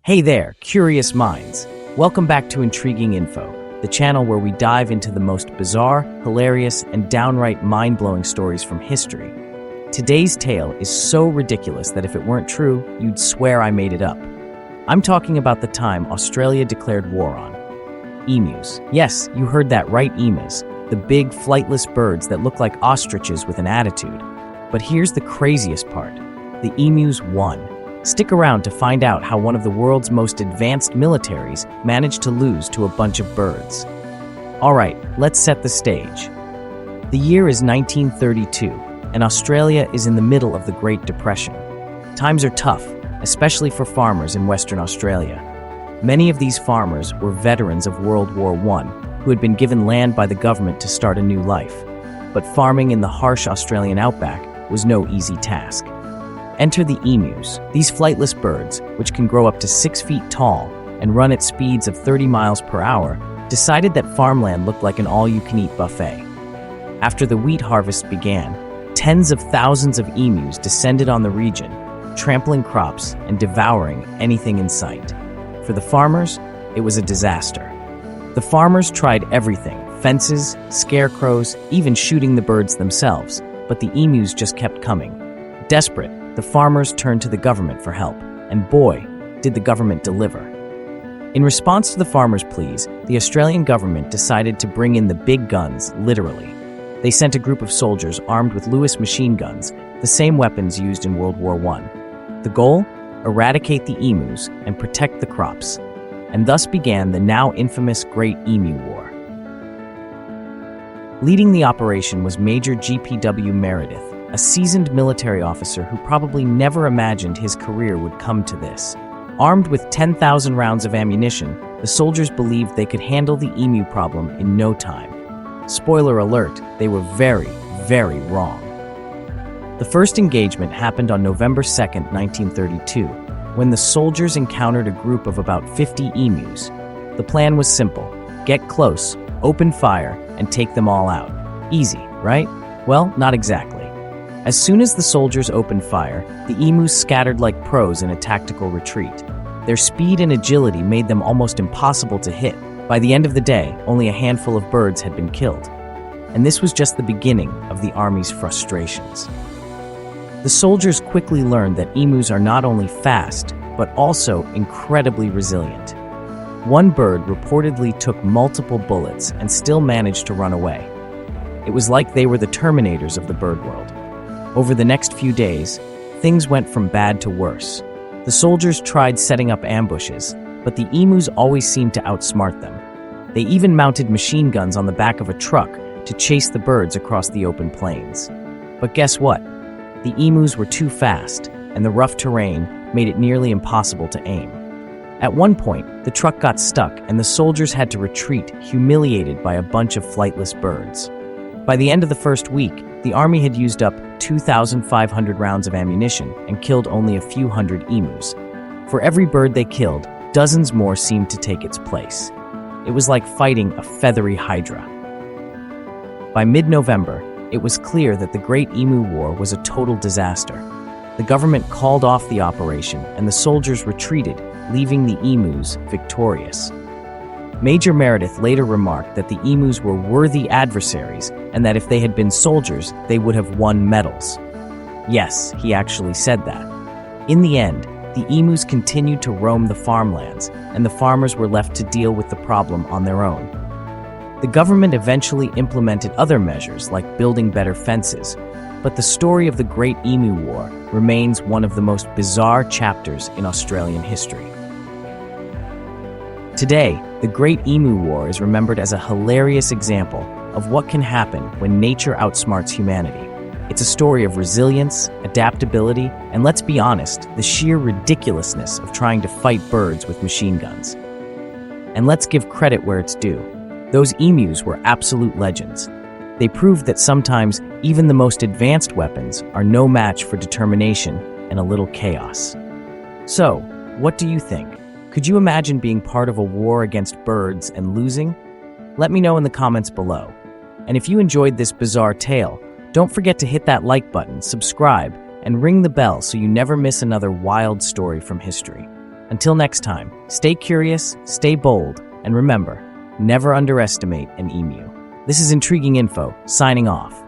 Hey there, curious minds. Welcome back to Intriguing Info, the channel where we dive into the most bizarre, hilarious, and downright mind-blowing stories from history. Today's tale is so ridiculous that if it weren't true, you'd swear I made it up. I'm talking about the time Australia declared war on emus. Yes, you heard that right, emus. The big, flightless birds that look like ostriches with an attitude. But here's the craziest part. The emus won. Stick around to find out how one of the world's most advanced militaries managed to lose to a bunch of birds. Alright, let's set the stage. The year is 1932, and Australia is in the middle of the Great Depression. Times are tough, especially for farmers in Western Australia. Many of these farmers were veterans of World War I who had been given land by the government to start a new life. But farming in the harsh Australian outback was no easy task. Enter the emus. These flightless birds, which can grow up to 6 feet tall and run at speeds of 30 miles per hour, decided that farmland looked like an all-you-can-eat buffet. After the wheat harvest began, tens of thousands of emus descended on the region, trampling crops and devouring anything in sight. For the farmers, it was a disaster. The farmers tried everything: fences, scarecrows, even shooting the birds themselves, but the emus just kept coming. Desperate, the farmers turned to the government for help, and boy, did the government deliver. In response to the farmers' pleas, the Australian government decided to bring in the big guns, literally. They sent a group of soldiers armed with Lewis machine guns, the same weapons used in World War I. The goal? Eradicate the emus and protect the crops. And thus began the now infamous Great Emu War. Leading the operation was Major G.P.W. Meredith, a seasoned military officer who probably never imagined his career would come to this. Armed with 10,000 rounds of ammunition, the soldiers believed they could handle the emu problem in no time. Spoiler alert, they were very, very wrong. The first engagement happened on November 2nd, 1932, when the soldiers encountered a group of about 50 emus. The plan was simple: get close, open fire, and take them all out. Easy, right? Well, not exactly. As soon as the soldiers opened fire, the emus scattered like pros in a tactical retreat. Their speed and agility made them almost impossible to hit. By the end of the day, only a handful of birds had been killed. And this was just the beginning of the army's frustrations. The soldiers quickly learned that emus are not only fast, but also incredibly resilient. One bird reportedly took multiple bullets and still managed to run away. It was like they were the Terminators of the bird world. Over the next few days, things went from bad to worse. The soldiers tried setting up ambushes, but the emus always seemed to outsmart them. They even mounted machine guns on the back of a truck to chase the birds across the open plains. But guess what? The emus were too fast, and the rough terrain made it nearly impossible to aim. At one point, the truck got stuck, and the soldiers had to retreat, humiliated by a bunch of flightless birds. By the end of the first week, the army had used up 2,500 rounds of ammunition and killed only a few hundred emus. For every bird they killed, dozens more seemed to take its place. It was like fighting a feathery hydra. By mid-November, it was clear that the Great Emu War was a total disaster. The government called off the operation, and the soldiers retreated, leaving the emus victorious. Major Meredith later remarked that the emus were worthy adversaries and that if they had been soldiers, they would have won medals. Yes, he actually said that. In the end, the emus continued to roam the farmlands, and the farmers were left to deal with the problem on their own. The government eventually implemented other measures like building better fences, but the story of the Great Emu War remains one of the most bizarre chapters in Australian history. Today, the Great Emu War is remembered as a hilarious example of what can happen when nature outsmarts humanity. It's a story of resilience, adaptability, and let's be honest, the sheer ridiculousness of trying to fight birds with machine guns. And let's give credit where it's due. Those emus were absolute legends. They proved that sometimes even the most advanced weapons are no match for determination and a little chaos. So, what do you think? Could you imagine being part of a war against birds and losing? Let me know in the comments below. And if you enjoyed this bizarre tale, don't forget to hit that like button, subscribe, and ring the bell so you never miss another wild story from history. Until next time, stay curious, stay bold, and remember, never underestimate an emu. This is Intriguing Info, signing off.